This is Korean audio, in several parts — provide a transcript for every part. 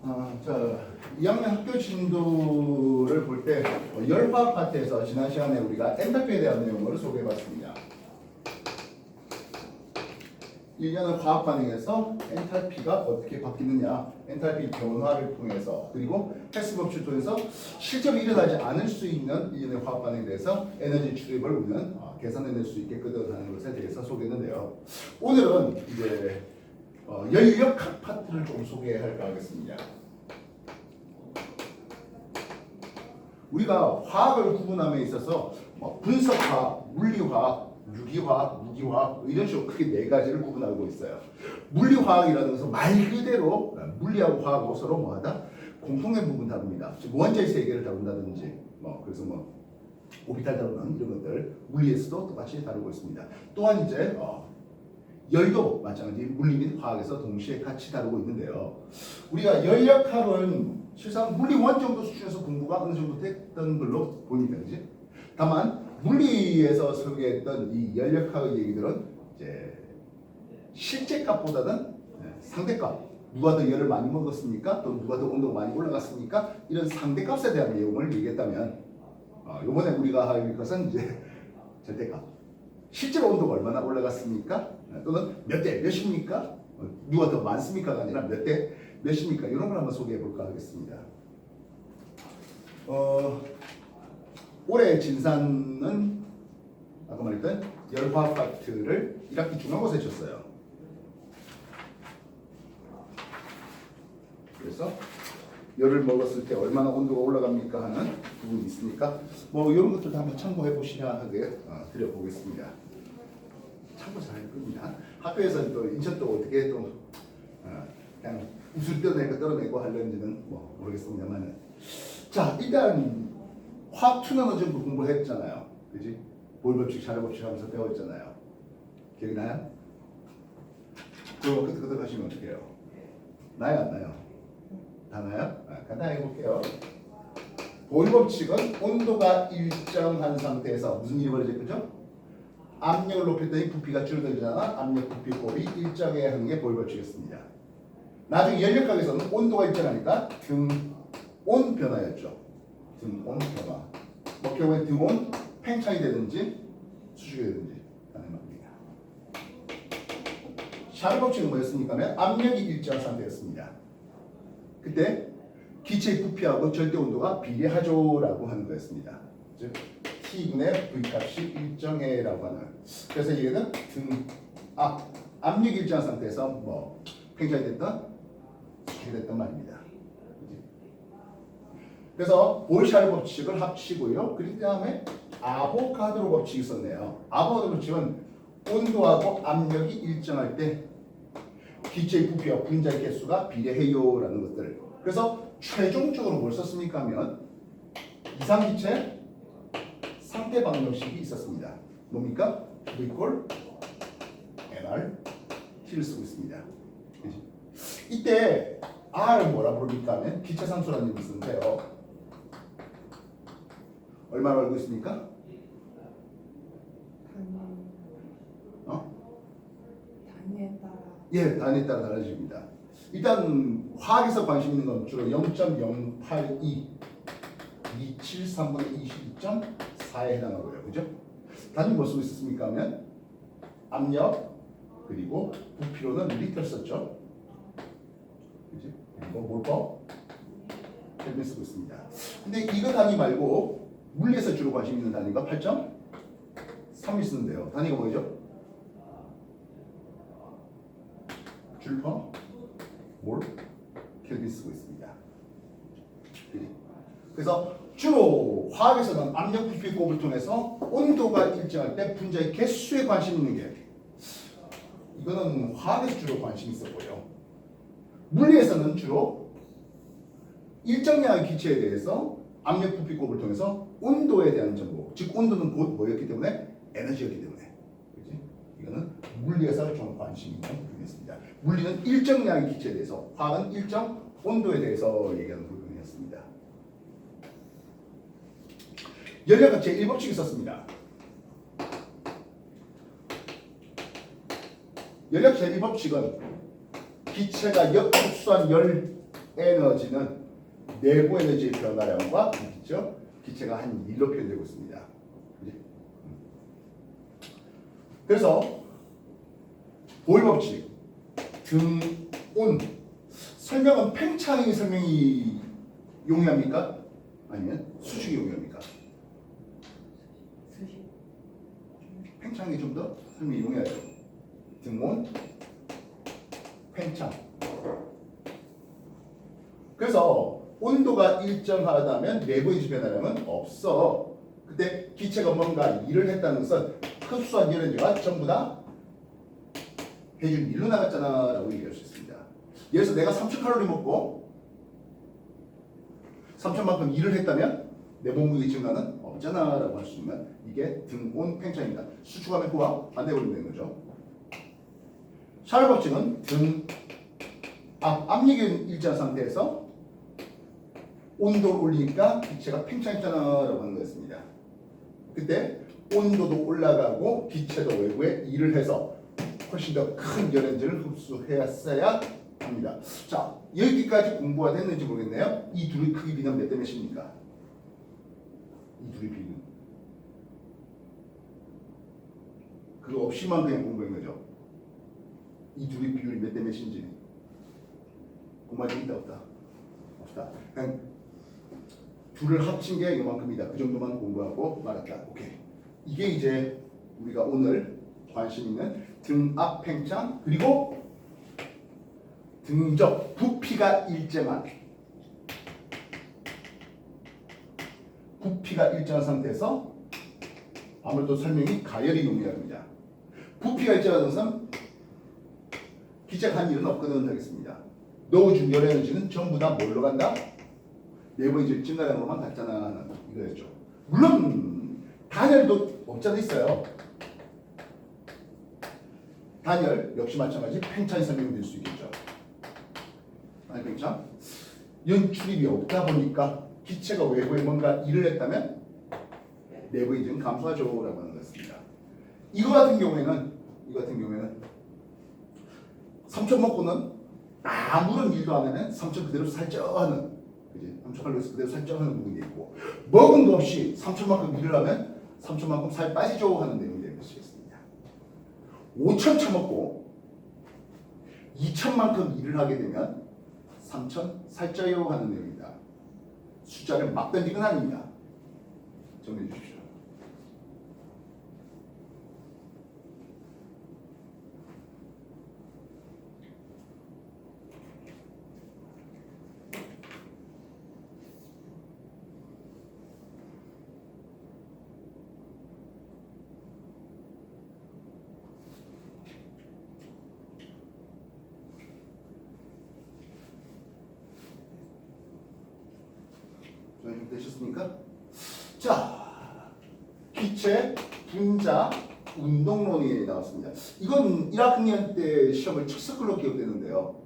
자, 2학년 학교 진도를 볼 때 열화학 파트에서 지난 시간에 우리가 엔탈피에 대한 내용을 소개해봤습니다. 1년의 화학 반응에서 엔탈피가 어떻게 바뀌느냐, 엔탈피 변화를 통해서, 그리고 헬스 법칙을 통해서 실제로 일어나지 않을 수 있는 1년의 화학 반응에 대해서 에너지 출입을 우리는 계산해낼 수 있게끔 하는 것에 대해서 소개했는데요. 오늘은 이제 연력학 파트를 좀 소개할까 하겠습니다. 우리가 화학을 구분함에 있어서 분석화학, 물리화학, 유기화학, 무기화학 이런 식으로 크게 네 가지를 구분하고 있어요. 물리화학이라는 것은 말 그대로 물리하고 화학하고 서로 뭐하다? 공통된 부분 다룹니다. 즉 원자의 세계를 다룬다든지 그래서 오비탈 다루는 이런 것들 물리에서도 똑같이 다루고 있습니다. 또한 이제 열도 마찬가지 물리 및 화학에서 동시에 같이 다루고 있는데요. 우리가 연력학은 실상 물리 원정도 수준에서 공부가 어느 정도 됐던 걸로 보입니다. 그지? 다만 물리에서 소개했던 이 연력학의 얘기들은 이제 실제 값보다는 상대값, 누가 더 열을 많이 먹었습니까? 또 누가 더 온도가 많이 올라갔습니까? 이런 상대값에 대한 내용을 얘기했다면 이번에 우리가 할 것은 이제 절대값, 실제로 온도가 얼마나 올라갔습니까? 또는 몇 대 몇입니까? 누가 더 많습니까가 아니라 몇 대 몇입니까? 이런 걸 한번 소개해 볼까 하겠습니다. 올해 진산은 아까 말했던 열화학 파트를 1학기 중간고사에 쳤어요. 그래서 열을 먹었을 때 얼마나 온도가 올라갑니까 하는 부분이 있으니까 이런 것들도 한번 참고해 보시라 하게 드려보겠습니다. 참고 잘 할 겁니다. 학교에서는 또 인천도 어떻게 또 그냥 웃을 떠내고 떨어내고 하려는지는 모르겠습니다만, 자 일단 화학 투는 어느 정도 공부를 했잖아요. 그지? 보일 법칙, 샤를 법칙 하면서 배웠잖아요. 기억이 나요? 그거 끄덕끄덕 하시면 어떡해요? 나요 안 나요? 다 나요? 간단하게 해볼게요. 보일 법칙은 온도가 일정한 상태에서 무슨 일이 벌어졌죠? 압력을 높였더니 부피가 줄어들잖아. 압력 부피 곱이 일정해야 하는 게 보일 법칙이었습니다. 나중에 연력학에서는 온도가 일정하니까 등온 변화였죠. 등온 변화. 결국엔 등온 팽창이 되든지 수축이 되든지 가능합니다. 샤를 법칙은 뭐였습니까? 압력이 일정한 상태였습니다. 그때 기체의 부피하고 절대 온도가 비례하죠라고 하는 거였습니다. 즉 T분의 V값이 일정해라고 하는. 그래서 얘는 압력이 일정한 상태에서 팽창이 됐던 수축이 됐던 말입니다. 그래서 보일-샤를 법칙을 합치고요. 그 다음에 아보가드로 법칙이 있었네요. 아보가드로 법칙은 온도하고 압력이 일정할 때 기체의 부피와 분자의 개수가 비례해요라는 것들. 그래서 최종적으로 뭘 썼습니까 하면 이상기체 상태 방정식이 있었습니다. 뭡니까? V equal NR T를 쓰고 있습니다. 그치? 이때 R을 뭐라 부릅니까 하면 기체상수라는 이름을 쓰는데요. 얼마나 알고 있습니까? 단위에 따라. 예, 단위에 따라 달라집니다. 일단 화학에서 관심 있는 건 주로 0.082 273분의 22.4에 해당하고요. 그죠? 단위 뭐 쓰고 있었습니까 하면 압력 그리고 부피로는 리터를 썼죠. 그지? 그리고 몰법 켈빈 쓰고 있습니다. 근데 이거 단위 말고 물리에서 주로 관심 있는 단위가 8.3이 쓰는데요. 단위가 뭐죠? 줄퍼 몰 켈빈 쓰고 있습니다. 그래서 주로 화학에서는 압력 부피 곱을 통해서 온도가 일정할 때 분자의 개수에 관심 있는 게 이거는 화학에서 주로 관심이 있었고요. 물리에서는 주로 일정량의 기체에 대해서 압력 부피 곱을 통해서 온도에 대한 정보, 즉 온도는 곧 뭐였기 때문에 에너지였기 때문에, 그렇지? 이거는 물리에서 좀 관심 있는 부분이었습니다. 물리는 일정량의 기체에 대해서, 화학은 일정 온도에 대해서 얘기하는 부분이었습니다. 연력학 제1법칙이 있었습니다. 연력 제1법칙은 기체가 흡수한 열 에너지는 내부 에너지의 변화량과 있죠? 기체가 한 1로 표현되고 있습니다. 그지? 그래서 보일 법칙, 등, 온 설명은 팽창의 설명이 용이합니까? 아니면 수식이 용이합니까? 수식. 팽창이 좀 더 설명이 용이하죠. 등온, 팽창. 그래서 온도가 일정하다면 내부 에너지 변화량은 없어. 그때 기체가 뭔가 일을 했다는 것은 흡수한 에너지가 전부 다 해준 일로 나갔잖아 라고 얘기할 수 있습니다. 예를 들어서 내가 3000칼로리 먹고 3000만큼 일을 했다면 내 몸무게 증가는 없잖아 라고 할 수 있는 이게 등온 팽창입니다. 수축하면 호화 반대버리면 되는 거죠. 샤를 법칙은 압력이 일정한 상태에서 온도를 올리니까 기체가 팽창했잖아 라고 하는 거였습니다. 그때 온도도 올라가고 기체도 외부에 일을 해서 훨씬 더 큰 에너지를 흡수했어야 합니다. 자, 여기까지 공부가 됐는지 모르겠네요. 이 둘의 크기 비는 몇 대 몇입니까? 이 둘의 비는 그거 없이만 그냥 공부한 거죠. 이 둘의 비율이 몇 대 몇인지 공부할 게 있다 없다? 없다. 그냥 둘을 합친 게 이만큼이다. 그 정도만 공부하고 말았다. 오케이. 이게 이제 우리가 오늘 관심 있는 등압 팽창 그리고 등적 부피가 일정한 상태에서 아무래도 설명이 가열이 용이합니다. 부피가 일정한 것은 기체가 한 일은 없거든 하겠습니다. 넣어준 열 에너지는 전부 다 뭘로 간다? 내부 이제 증가량으로만 갔잖아 하는 이거였죠. 물론 단열도 없잖아 있어요. 단열 역시 마찬가지 팽창이 설명될 수 있겠죠. 아니 팽창 연출입이 없다 보니까 기체가 외부에 뭔가 일을 했다면 내부 이전 감소하죠라고 하는 것입니다. 이거 같은 경우에는 3천 먹고는 아무런 일도 안 하면 3천 그대로 살쪄하는 그지? 3천 칼로리 그대로 살쪄하는 부분이 있고 먹은 거 없이 3천만큼 일을 하면 3천만큼 살 빠지죠 하는 내용이 될 수 있습니다. 5천 처먹고 2천만큼 일을 하게 되면 3천 살쪄요 하는 내용입니다. 숫자를 막 던진 건 아닙니다. 정리해 주십시오. 되셨습니까? 자, 기체 분자 운동론이 나왔습니다. 이건 1학년 때 시험을 쳤을 걸로 기억되는데요.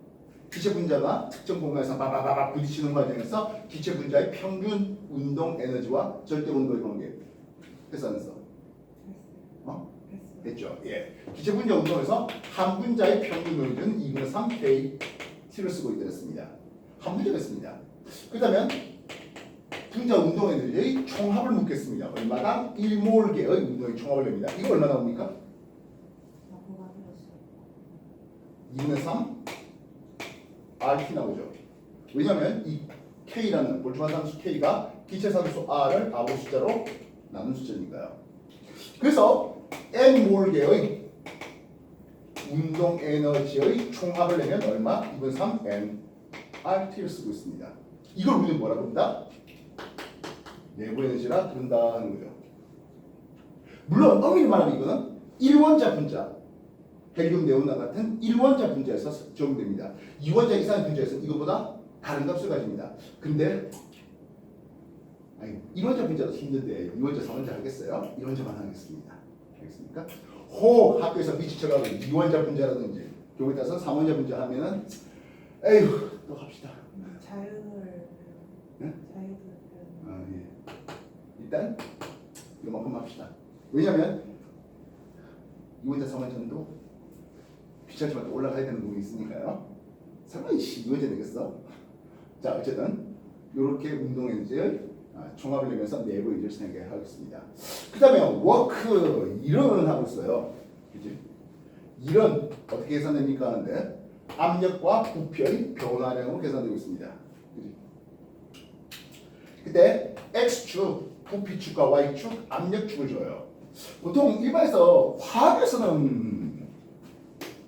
기체 분자가 특정 공간에서 바바바바 부딪히는 과정에서 기체 분자의 평균 운동 에너지와 절대 온도의 관계 했어 안 했어? 했죠. 예. 기체 분자 운동에서 한 분자의 평균 에너지는 2분의 3 K를 쓰고 있습니다. 한 분자였습니다. 그렇다면 분자 운동 에너지의 총합을 묻겠습니다. 얼마당 1몰개의 운동의 총합을 냅니다. 이거 얼마 나옵니까? 2분의 3 RT 나오죠. 왜냐하면 이 K라는 볼트만 상수 K가 기체 상수 R을 아무 숫자로 나눈 숫자니까요. 그래서 N몰개의 운동 에너지의 총합을 내면 얼마? 2분의 3 NRT를 쓰고 있습니다. 이걸 우리는 뭐라 그런다? 내부 에너지라 그런다 하는 거죠. 물론 엄밀히 말하면 이거는 1원자 분자, 헬륨, 네온과 같은 1원자 분자에서 적용됩니다. 2원자 이상의 분자에서는 이것보다 다른 값을 가집니다. 근데 1원자 분자도 힘든데 2원자, 3원자 하겠어요? 1원자만 하겠습니다. 알겠습니까? 혹 학교에서 미치쳐가고 2원자 분자라든지 경우에 따라서 3원자 분자 하면은 에휴 또 합시다. 자유를 네? 자유를 예. 일단 이만큼 합시다. 왜냐하면 2원자, 3원자도 귀찮지만 또 올라가야 되는 부분이 있으니까요. 설마 2원자 되겠어? 자, 어쨌든 이렇게 운동 에너지를 종합을 내면서 내부 에너지를 생각하겠습니다. 그 다음에 워크 이론을 하고 있어요. 그지? 이런 어떻게 계산됩니까 하는데 압력과 부피의 변화량으로 계산되고 있습니다. 그지? 그때 X축, 부피축과 Y축, 압력축을 줘요. 보통 일반에서 화학에서는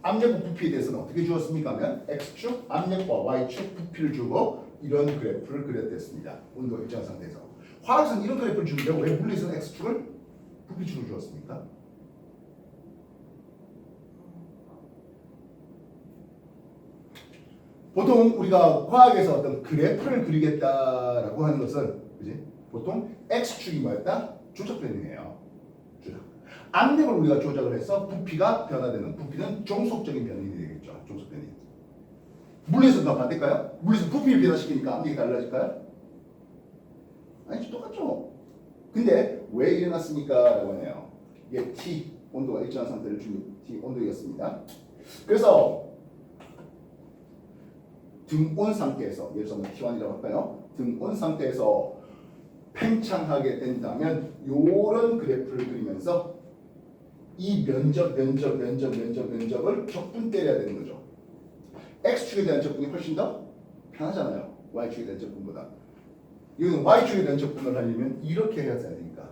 압력과 부피에 대해서는 어떻게 주었습니까 하면 X축, 압력과 Y축, 부피를 주고 이런 그래프를 그렸댔습니다. 온도가 일정한 상태에서. 화학에서는 이런 그래프를 주는데 왜 물리에서는 X축을, 부피축을 주었습니까? 보통 우리가 화학에서 어떤 그래프를 그리겠다라고 하는 것은 그지? 보통 X축이 뭐였다? 조작 변형이에요. 조작. 압력을 우리가 조작을 해서 부피가 변화되는, 부피는 종속적인 변형이 되겠죠. 종속 변형. 물리에서는 더 반대일까요? 물리에서 부피를 변화시키니까 압력이 달라질까요? 아니 똑같죠. 근데 왜 일어났습니까? 라고 하네요. 이게 T 온도가 일정한 상태를 준 T 온도였습니다. 그래서 등온 상태에서 예를 들어서 T1이라고 할까요? 등온 상태에서 팽창하게 된다면 요런 그래프를 그리면서 이 면적을 적분 때려야 되는 거죠. X축에 대한 적분이 훨씬 더 편하잖아요. Y축에 대한 적분보다. 이거는 Y축에 대한 적분을 하려면 이렇게 해야 되니까.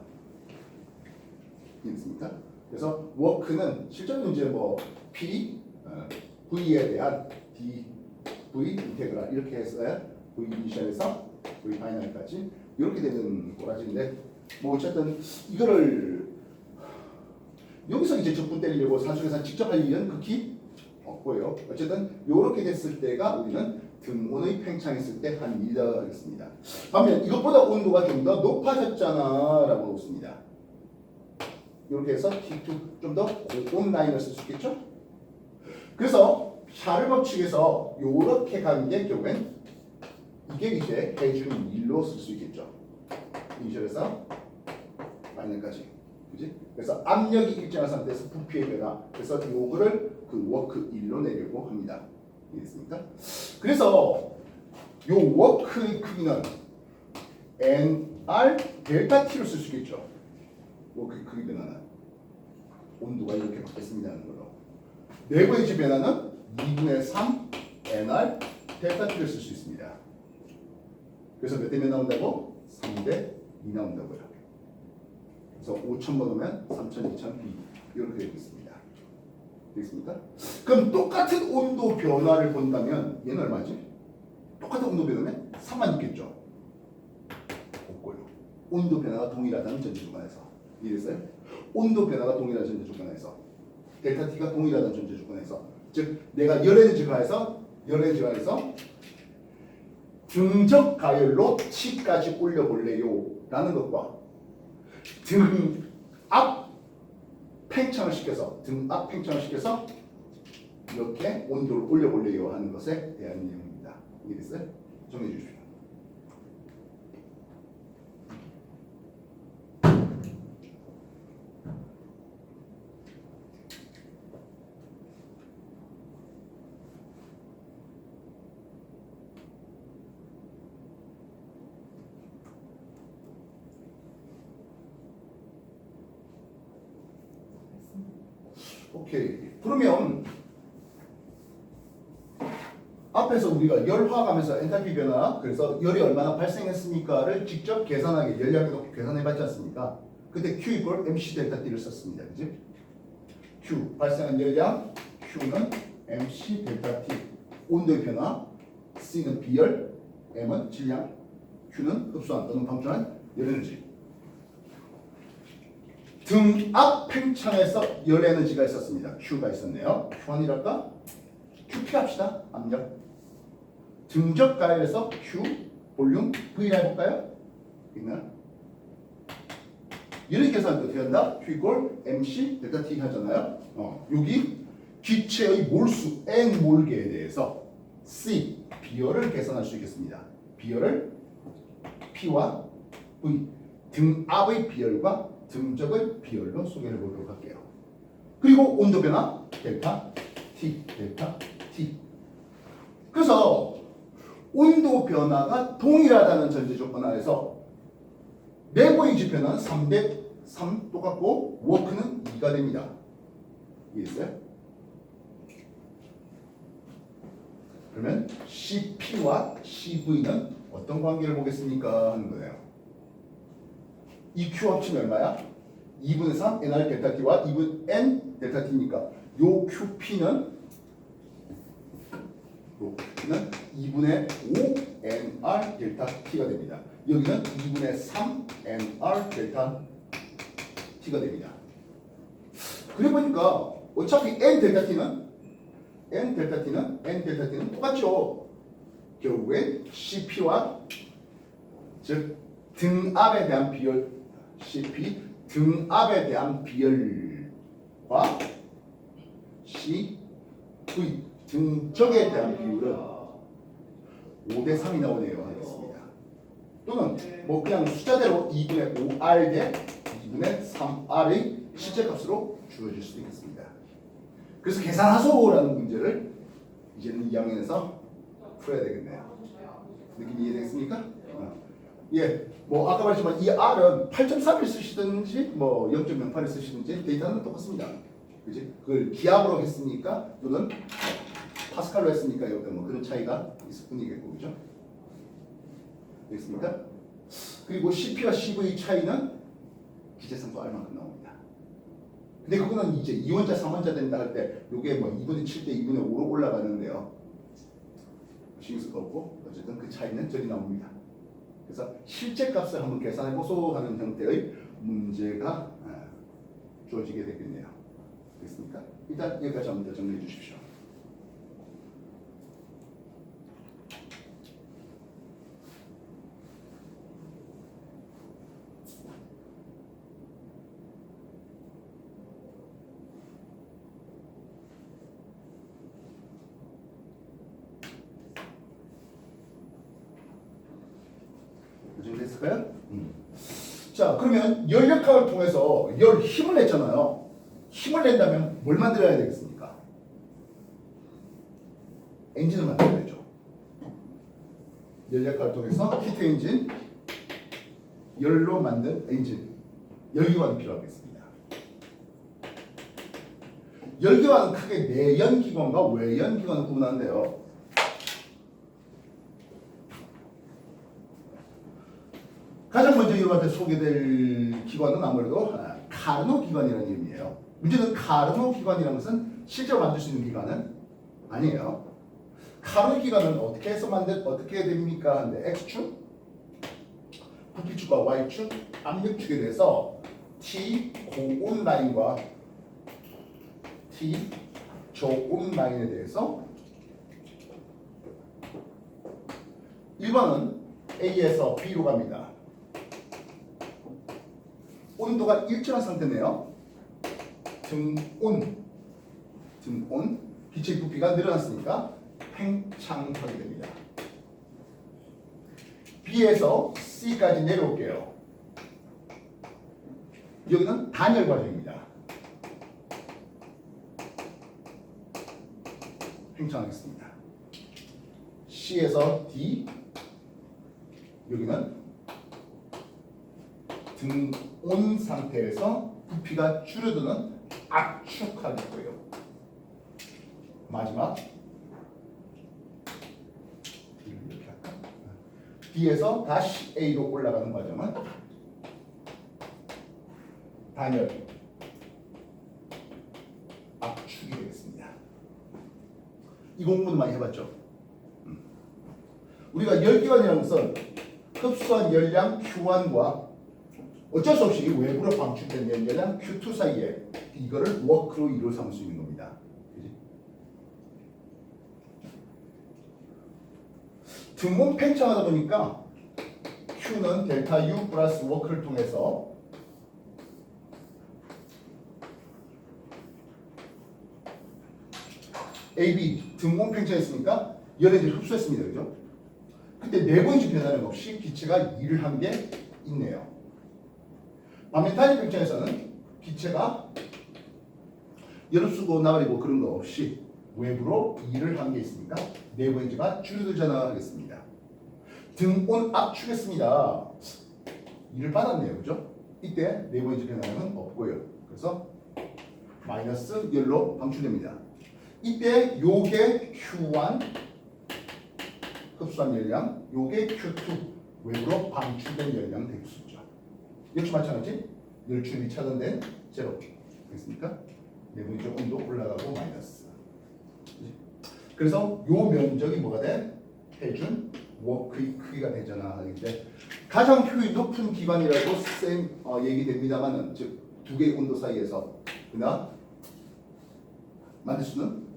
이해됐습니까? 그래서 워크는 실제로 이제 뭐 P, V에 대한 D, V 인테그랄 이렇게 했어야 V 이니셜에서 V 파이널까지 이렇게 되는 꼬라지인데 뭐 어쨌든 이거를 여기서 이제 적분 때리려고 산술계산 직접 할 일은 극히 없고요. 어쨌든 이렇게 됐을 때가 우리는 등온의 팽창했을 때 한 일이라 하겠습니다. 반면 이것보다 온도가 좀 더 높아졌잖아 라고 놓습니다. 이렇게 해서 T2 좀 더 고온 라인을 쓸 수 있겠죠? 그래서 샤를 법칙에서 이렇게 가는 게 결국엔 이게 이제 해준 일로 쓸 수 있겠죠. 이니셜에서 마이너까지. 그지? 그래서 압력이 일정한 상태에서 부피의 변화. 그래서 요거를 그 워크 1로 내려고 합니다. 이해됐습니까? 그래서 요 워크의 크기는 NR 델타 T로 쓸 수 있겠죠. 워크의 크기 변화는 온도가 이렇게 바뀌었습니다 하는 걸로. 내부의 지 변화는 2분의 3 NR 델타 T를 쓸 수 있습니다. 그래서 몇 대 몇 나온다고? 3대 2 나온다고요. 그래서 5,000번 오면 3,000, 2,000, B 이렇게 되어 있습니다. 되겠습니까? 그럼 똑같은 온도 변화를 본다면 얘는 얼마지? 똑같은 온도 변화면 3만 있겠죠? 없고요. 온도 변화가 동일하다는 전제 조건에서 이해됐어요? 온도 변화가 동일한 전제 조건에서 델타 T가 동일하다는 전제 조건에서 즉 내가 열에너지 가해서 등적 가열로 T까지 올려볼래요 라는 것과 등압 팽창을 시켜서 이렇게 온도를 올려볼래요 하는 것에 대한 내용입니다. 이해됐어요? 정리해 주십시오. 오케이. 그러면 앞에서 우리가 열 화학하면서 엔탈피 변화, 그래서 열이 얼마나 발생했습니까를 직접 계산하게 열량을 놓고 계산해봤지 않습니까? 그때 Q 이퀄 MC 델타 T를 썼습니다. 그지? Q 발생한 열량, Q는 MC 델타 T 온도의 변화, C는 비열, M은 질량, Q는 흡수한 또는 방출한 열에너지. 등압 팽창에서 열 에너지가 있었습니다. Q가 있었네요. Q1이랄까? QP 합시다. 압력. 등적 가열에서 Q 볼륨 V를 해볼까요? 있나? 이렇게 계산도 어떻게 한다? Q 이퀄 MC 델타 T 하잖아요. 여기 기체의 몰수 N 몰계에 대해서 C 비열을 계산할 수 있겠습니다. 비열을 P와 V 등압의 비열과 등적의 비열로 소개해 보도록 할게요. 그리고 온도 변화 델타 T. 그래서 온도 변화가 동일하다는 전제 조건 하에서 내부의 지표는 3대 3 똑같고 워크는 2가 됩니다. 이해했어요? 그러면 CP와 CV는 어떤 관계를 보겠습니까? 하는 거예요. 이 Q 합치면 얼마야? 2분의 3 NR 델타 T와 2분 N 델타 T니까 요 QP는 2분의 5 NR 델타 T가 됩니다. 여기는 2분의 3 NR 델타 T가 됩니다. 그래 보니까 어차피 N 델타 T는 똑같죠. 결국에 CP와 즉 등압에 대한 비열 CP 등압에 대한 비열과 CV 등적에 대한 비율은 5대 3이 나오네요 하겠습니다. 또는 뭐 그냥 숫자대로 2분의 5R 대 2분의 3R의 실제 값으로 주어질 수도 있겠습니다. 그래서 계산하소라는 문제를 이제는 2학년에서 풀어야 되겠네요. 느낌 이해되겠습니까? 예, 뭐 아까 말했지만 이 R은 8.3을 쓰시든지 뭐 0.08을 쓰시든지 데이터는 똑같습니다. 그지? 그걸 기압으로 했으니까 또는 파스칼로 했으니까 뭐 그런 차이가 있을 뿐이겠고, 그죠? 되겠습니까? 그리고 CP와 CV 차이는 기체상수 R만큼 나옵니다. 근데 그거는 이제 2원자, 3원자 된다 할 때 이게 뭐 2분의 7 대 2분의 5로 올라가는데요. 신경 쓸 거 없고 어쨌든 그 차이는 저리 나옵니다. 그래서 실제 값을 한번 계산해 보소 하는 형태의 문제가 주어지게 되겠네요. 됐습니까? 일단 여기까지 한번 더 정리해 주십시오. 됐을까요? 자, 그러면 열역학을 통해서 열 힘을 냈잖아요. 힘을 낸다면 뭘 만들어야 되겠습니까? 엔진을 만들어야죠. 열역학을 통해서 히트 엔진, 열로 만든 엔진, 열기관이 필요하겠습니다. 열기관은 크게 내연기관과 외연기관을 구분하는데요. 가장 먼저 여러분한테 소개될 기관은 아무래도 카르노 기관이라는 이름이에요. 문제는 카르노 기관이라는 것은 실제로 만들 수 있는 기관은 아니에요. 카르노 기관은 어떻게 해서 어떻게 됩니까? 하는데 X축, 부피축과 Y축, 압력축에 대해서 T 고온 라인과 T 저온 라인에 대해서 1번은 A에서 B로 갑니다. 온도가 일정한 상태네요. 등온, 기체 부피가 늘어났으니까 팽창하게 됩니다. B에서 C까지 내려올게요. 여기는 단열 과정입니다. 팽창하겠습니다. C에서 D, 여기는 등온 상태에서 부피가 줄어드는 압축하겠고요. 마지막 이렇게 할까? D에서 다시 A로 올라가는 과정은 단열 압축이 되겠습니다. 이 공부는 많이 해봤죠? 우리가 열기관이라는 것은 흡수한 열량 Q1과 어쩔 수 없이 외부로 방출된 열량 Q2 사이에 이거를 워크로 이루어 삼을 수 있는 겁니다. 그치? 등온 팽창하다 보니까 Q는 델타 U 플러스 워크를 통해서 AB 등온 팽창했으니까 열에들 흡수했습니다. 그죠? 근데 내부인지 변화는 없이 기체가 일을 한 게 있네요. 반면 단일 팽창에서는 기체가 열을 쓰고 나버리고 그런 거 없이 외부로 2를 한 게 있으니까 네 번째가 줄여들잖아 하겠습니다. 등온 압축했습니다. 2를 받았네요. 그죠? 이때 네 번째 변화량은 없고요. 그래서 마이너스 열로 방출됩니다. 이때 요게 Q1 흡수한 열량, 요게 Q2 외부로 방출된 열량 대수죠. 역시 마찬가지 열출이 차단된 제로 되겠습니까? 네 번째 온도 올라가고 마이너스. 그래서 요 면적이 뭐가 돼? 해준 워크의 크기가 되잖아 하는데 가장 효율이 높은 기관이라고 얘기됩니다만은 즉 두 개의 온도 사이에서 그러나 만들 수는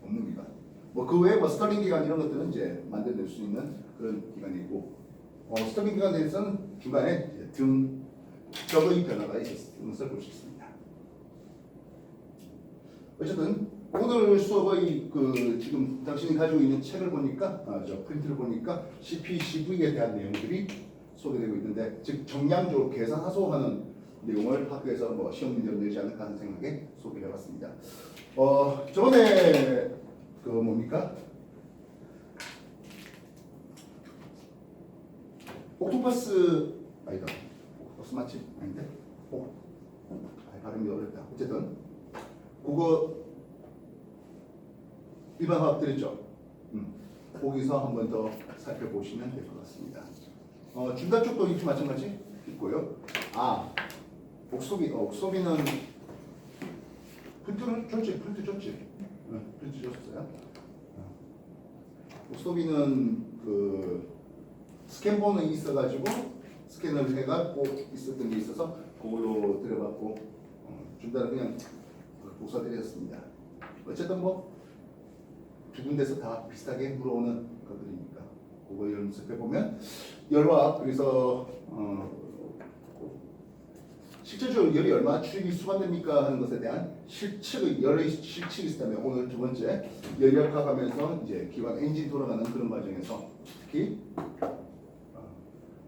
없는 기관. 뭐 그 외에 뭐 스터링 기관 이런 것들은 이제 만들어낼 수 있는 그런 기관이고 스터링 기관에 대해서는 중간에 이제 등적의 변화가 있었는 것을 볼 수 있습니다. 어쨌든 오늘 수업의 그 지금 당신이 가지고 있는 책을 보니까 저 프린트를 보니까 CP/CV에 대한 내용들이 소개되고 있는데 즉 정량적으로 계산하소하는 내용을 학교에서 뭐 시험 문제로 내지 않을까 하는 생각에 소개를 해봤습니다. 저번에 그 뭡니까? 옥토퍼스 아니다. 옥토퍼스 맞지? 아닌데? 발음이 어렵다. 어쨌든 그거 일반 화학 들었죠? 거기서 한 번 더 살펴보시면 될 것 같습니다. 중간 쪽도 이렇게 마찬가지 있고요. 옥소비는 프린트 줬지? 프린트 줬어요. 옥소비는 그 스캔본이 있어가지고 스캔을 해가 꼭 있었던 게 있어서 그걸로 들여봤고 중간에 그냥 복사드렸습니다. 어쨌든 뭐 두 군데서 다 비슷하게 물어오는 것들이니까 그거 연습해 보면 열화 그래서 실질적으로 열이 얼마나 출입이 수반됩니까 하는 것에 대한 열의 실측이 있다면 오늘 두 번째 열역학 하면서 이제 기관 엔진 돌아가는 그런 과정에서 특히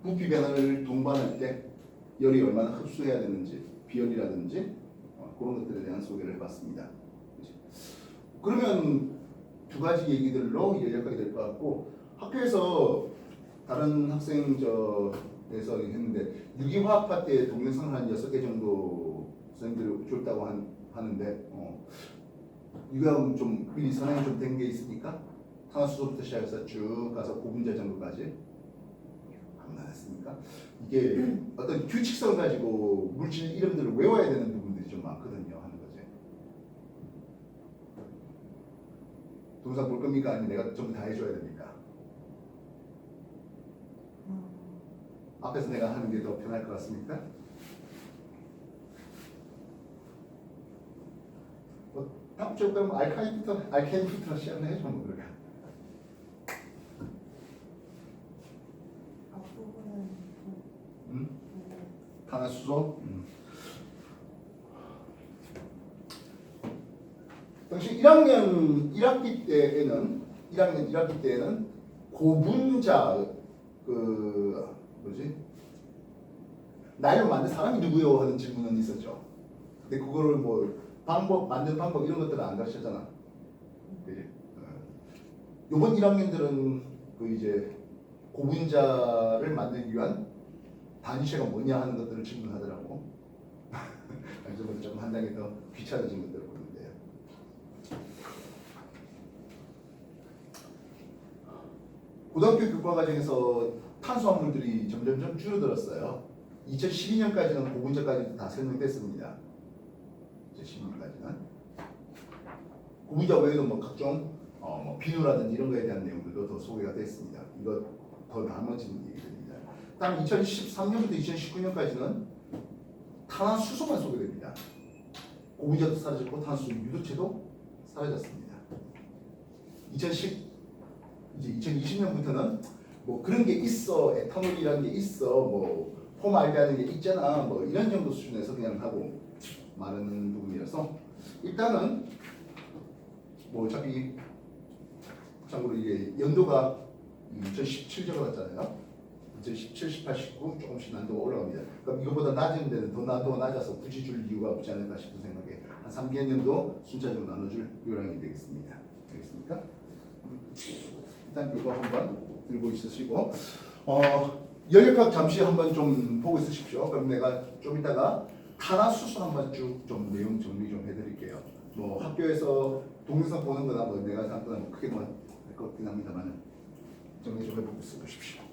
부피 변화를 동반할 때 열이 얼마나 흡수해야 되는지 비열이라든지 그런 것들에 대한 소개를 해봤습니다. 그러면 두 가지 얘기들로 열역학이 될 것 같고 학교에서 다른 학생에서 했는데 유기화학 파트에 동영상을 한 6개 정도 선생님들이 줬다고 하는데 유기화학은 좀 미리 선행이 좀 된 게 있으니까 탄화수소부터 시작해서 쭉 가서 고분자 정도까지 하면 안 했습니까? 이게 어떤 규칙성을 가지고 물질 이름들을 외워야 되는 부분들이 좀 많거든요 하는 거지. 동영상 볼 겁니까? 아니면 내가 전부 다 해줘야 됩니까? 앞에서 내가 하는 게 더 편할 것 같습니까? 다음 주에 그럼 알카인부터 시작을 해줘 뭐 그러니까. 앞부분은 탄화수소. 당시 1학년 1학기 때에는 고분자 그 뭐지? 나이로 만든 사람이 누구요? 하는 질문은 있었죠. 근데 그거를 뭐 만든 방법 이런 것들은 안 가르쳤잖아. 그지? 요번 1학년들은 그 이제 고분자를 만들기 위한 단위체가 뭐냐 하는 것들을 질문하더라고. 저번에 조금 한 단계 더 귀찮아진 것들을 보는데요. 고등학교 교과 과정에서 탄수화물들이 점점점 줄어들었어요. 2012년까지는 고분자까지 다 설명됐습니다. 2012년까지는 고분자 외에도 뭐 각종 뭐 비누라든지 이런 거에 대한 내용들도 더 소개가 됐습니다. 이거 더 나머지는 얘기들입니다. 다음 2013년부터 2019년까지는 탄화수소만 소개됩니다. 고분자도 사라졌고 탄수소 유도체도 사라졌습니다. 이제 2020년부터는 뭐 그런 게 있어, 에탄올이라는 게 있어, 뭐 폼알데라는 게 있잖아, 뭐 이런 정도 수준에서 그냥 하고 마는 부분이라서 일단은 뭐 어차피 참고로 이게 연도가 2017년 같잖아요. 17, 18, 19 조금씩 난도가 올라갑니다. 그럼 이거보다 낮은 데는 더 난도가 낮아서 굳이 줄 이유가 없지 않을까 싶은 생각에 한 3개년도 순차적으로 나눠줄 요령이 되겠습니다. 알겠습니까? 일단 이거 한번 들고 있으시고 연력학 잠시 한번 좀 보고 있으십시오. 그럼 내가 좀 이따가 탄화수소 한번 쭉 좀 내용 정리 좀 해드릴게요. 뭐 학교에서 동영상 보는 거나 뭐 내가 생각보다 뭐 크게 뭐할 것 같긴 합니다만 정리 좀 해보고 있어 보십시오.